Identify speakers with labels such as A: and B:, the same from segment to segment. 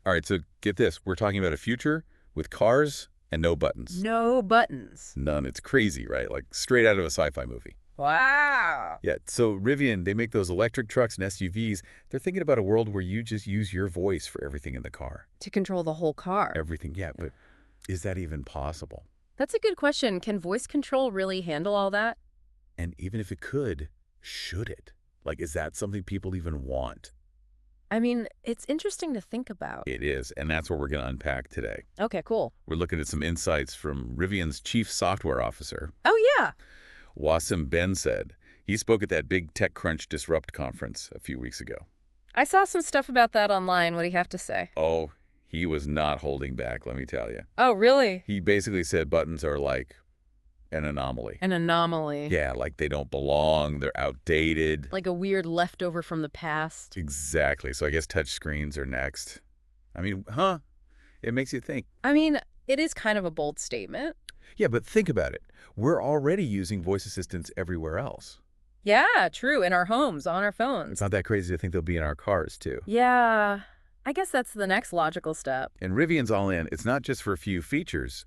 A: All right, so get this. We're talking about a future with cars and no buttons.
B: No buttons.
A: None. It's crazy, right? Like straight out of a sci-fi movie.
B: Wow.
A: Yeah, so Rivian, they make those electric trucks and SUVs. They're thinking about a world where you just use your voice for everything in the car.
B: To control the whole car.
A: Everything, yeah, but is that even possible?
B: That's a good question. Can voice control really handle all that?
A: And even if it could, should it? Like, is that something people even want?
B: I mean, it's interesting to think about.
A: It is, and that's what we're going to unpack today.
B: Okay, cool.
A: We're looking at some insights from Rivian's chief software officer,
B: Oh, yeah.
A: Wassym Bensaid. He spoke at that big TechCrunch Disrupt conference a few weeks ago.
B: I saw some stuff about that online. What do you have to say?
A: Oh, he was not holding back, let me tell you.
B: Oh, really?
A: He basically said buttons are like an anomaly.
B: An anomaly.
A: Yeah, like they don't belong, they're outdated.
B: Like a weird leftover from the past.
A: Exactly. So I guess touch screens are next. I mean, huh? It makes you think.
B: I mean, it is kind of a bold statement.
A: Yeah, but think about it. We're already using voice assistants everywhere else.
B: Yeah, true. In our homes, on our
A: It's
B: phones.
A: not that crazy to think they'll be in our cars, too.
B: Yeah, I guess that's the next logical step.
A: And Rivian's all in. It's not just for a few features.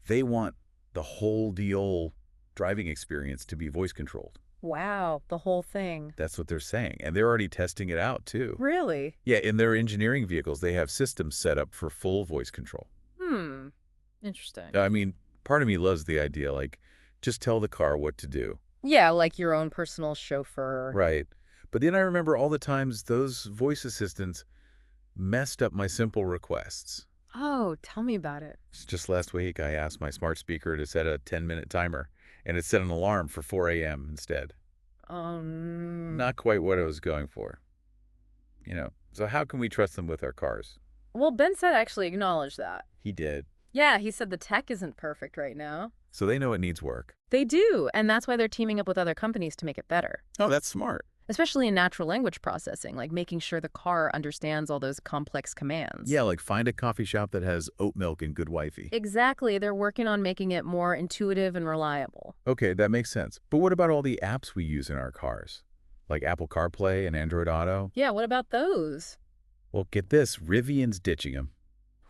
A: They want the whole deal driving experience to be voice controlled.
B: Wow, the whole thing.
A: That's what they're saying. And they're already testing it out, too.
B: Really?
A: Yeah, in their engineering vehicles, they have systems set up for full voice control.
B: Interesting.
A: I mean, part of me loves the idea, like, just tell the car what to do.
B: Yeah, like your own personal chauffeur.
A: Right. But then I remember all the times those voice assistants messed up my simple requests.
B: Oh, tell me about it.
A: Just last week, I asked my smart speaker to set a 10-minute timer, and it set an alarm for 4 a.m. instead. Not quite what I was going for. So how can we trust them with our cars?
B: Well, Ben said actually acknowledged that.
A: He did.
B: Yeah, he said the tech isn't perfect right now.
A: So they know it needs work.
B: They do, and that's why they're teaming up with other companies to make it better.
A: Oh, that's smart.
B: Especially in natural language processing, like making sure the car understands all those complex commands.
A: Yeah, like find a coffee shop that has oat milk and good wifey.
B: Exactly. They're working on making it more intuitive and reliable.
A: Okay, that makes sense. But what about all the apps we use in our cars? Like Apple CarPlay and Android Auto?
B: Yeah, what about those?
A: Well, get this, Rivian's ditching them.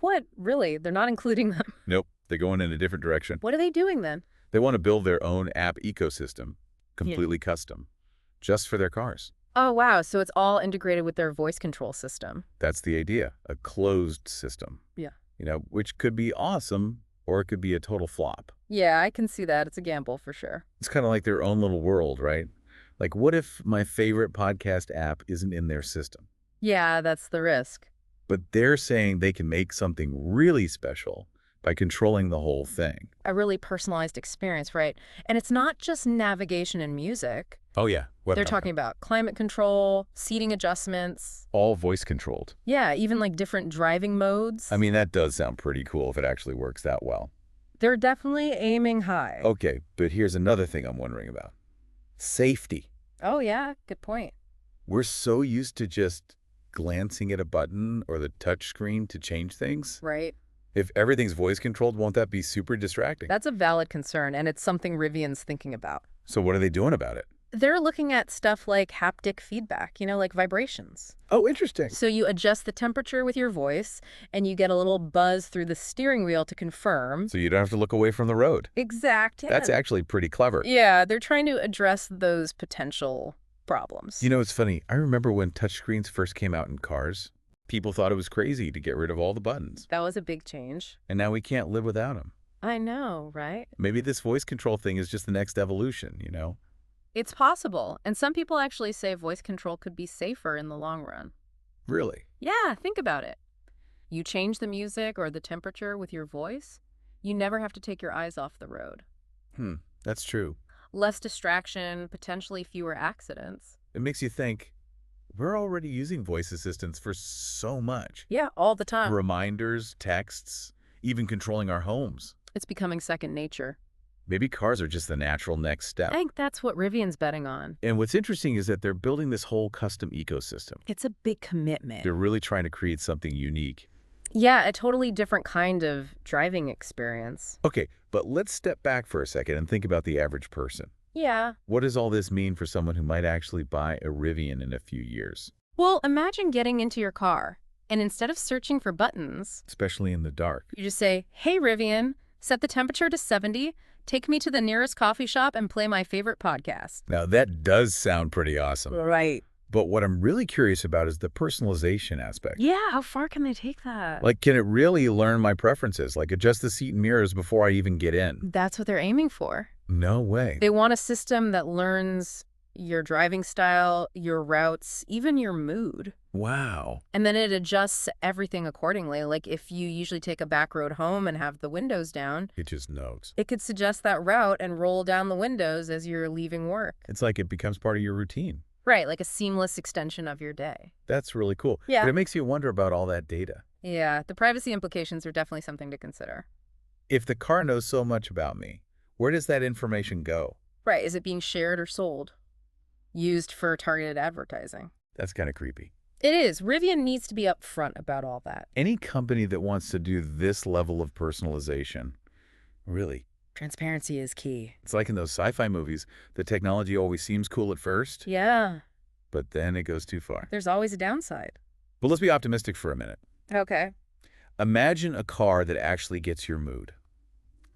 B: What? Really? They're not including them?
A: Nope, they're going in a different direction.
B: What are they doing then?
A: They want to build their own app ecosystem, completely custom, just for their cars.
B: Oh, wow. So it's all integrated with their voice control system.
A: That's the idea, a closed system.
B: Yeah.
A: Which could be awesome, or it could be a total flop.
B: Yeah, I can see that. It's a gamble for sure.
A: It's kind of like their own little world, right? Like, what if my favorite podcast app isn't in their system?
B: Yeah, that's the risk.
A: But they're saying they can make something really special by controlling the whole thing.
B: A really personalized experience, right? And it's not just navigation and music.
A: Oh, yeah.
B: They're talking about climate control, seating adjustments.
A: All voice controlled.
B: Yeah, even like different driving modes.
A: I mean, that does sound pretty cool if it actually works that well.
B: They're definitely aiming high.
A: Okay, but here's another thing I'm wondering about. Safety.
B: Oh, yeah, good point.
A: We're so used to just glancing at a button or the touch screen to change things.
B: Right.
A: If everything's voice controlled, won't that be super distracting?
B: That's a valid concern, and it's something Rivian's thinking about.
A: So what are they doing about it?
B: They're looking at stuff like haptic feedback, like vibrations.
A: Oh, interesting.
B: So you adjust the temperature with your voice, and you get a little buzz through the steering wheel to confirm.
A: So you don't have to look away from the road.
B: Exact. Yeah.
A: That's actually pretty clever.
B: Yeah, they're trying to address those potential problems.
A: It's funny. I remember when touchscreens first came out in cars, people thought it was crazy to get rid of all the buttons.
B: That was a big change.
A: And now we can't live without them.
B: I know, right?
A: Maybe this voice control thing is just the next evolution,
B: It's possible. And some people actually say voice control could be safer in the long run.
A: Really?
B: Yeah, think about it. You change the music or the temperature with your voice, you never have to take your eyes off the road.
A: That's true.
B: Less distraction, potentially fewer accidents.
A: It makes you think, we're already using voice assistants for so much.
B: Yeah, all the time.
A: Reminders, texts, even controlling our homes.
B: It's becoming second nature.
A: Maybe cars are just the natural next step.
B: I think that's what Rivian's betting on.
A: And what's interesting is that they're building this whole custom ecosystem.
B: It's a big commitment.
A: They're really trying to create something unique.
B: Yeah, a totally different kind of driving experience.
A: Okay, but let's step back for a second and think about the average person.
B: Yeah.
A: What does all this mean for someone who might actually buy a Rivian in a few years?
B: Well, imagine getting into your car. And instead of searching for buttons,
A: especially in the dark.
B: you just say, "Hey, Rivian, set the temperature to 70, take me to the nearest coffee shop, and play my favorite podcast."
A: Now, that does sound pretty awesome.
B: Right.
A: But what I'm really curious about is the personalization aspect.
B: Yeah, how far can they take that?
A: Like, can it really learn my preferences? Like, adjust the seat and mirrors before I even get in?
B: That's what they're aiming for.
A: No way.
B: They want a system that learns your driving style, your routes, even your mood.
A: Wow.
B: And then it adjusts everything accordingly. Like if you usually take a back road home and have the windows down,
A: It just knows.
B: it could suggest that route and roll down the windows as you're leaving work.
A: It's like it becomes part of your routine.
B: Right, like a seamless extension of your day.
A: That's really cool.
B: Yeah.
A: But it makes you wonder about all that data.
B: Yeah, the privacy implications are definitely something to consider.
A: If the car knows so much about me, where does that information go?
B: Right, is it being shared or sold? Used for targeted advertising?
A: That's kind of creepy.
B: It is. Rivian needs to be upfront about all that.
A: Any company that wants to do this level of personalization, really,
B: Transparency is key.
A: it's like in those sci-fi movies, the technology always seems cool at first,
B: Yeah,
A: but then it goes too far.
B: there's always a downside.
A: But let's be optimistic for a minute.
B: Okay.
A: Imagine a car that actually gets your mood.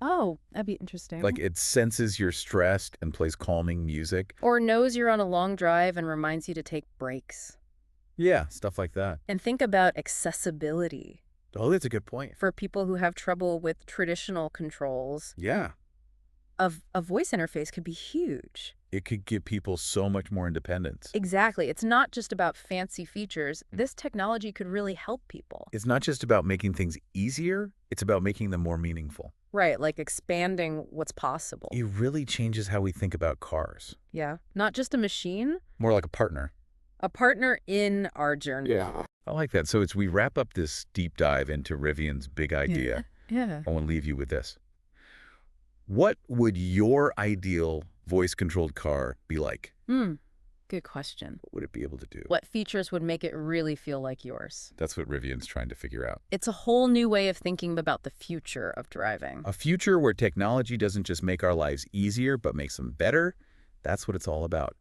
B: Oh, that'd be interesting.
A: Like it senses you're stressed and plays calming music.
B: Or knows you're on a long drive and reminds you to take breaks.
A: Yeah, stuff like that.
B: And think about accessibility.
A: Oh, that's a good point.
B: For people who have trouble with traditional controls,
A: Yeah,
B: a voice interface could be huge.
A: it could give people so much more independence.
B: Exactly. It's not just about fancy features. This technology could really help people.
A: It's not just about making things easier, it's about making them more meaningful.
B: Right, like expanding what's possible.
A: It really changes how we think about cars.
B: Yeah. Not just a machine,
A: More like a partner.
B: a partner in our journey.
A: Yeah. I like that. So as we wrap up this deep dive into Rivian's big idea,
B: Yeah.
A: I want to leave you with this. What would your ideal voice-controlled car be like?
B: Good question.
A: What would it be able to do?
B: What features would make it really feel like yours?
A: That's what Rivian's trying to figure out.
B: It's a whole new way of thinking about the future of driving.
A: A future where technology doesn't just make our lives easier, but makes them better. That's what it's all about.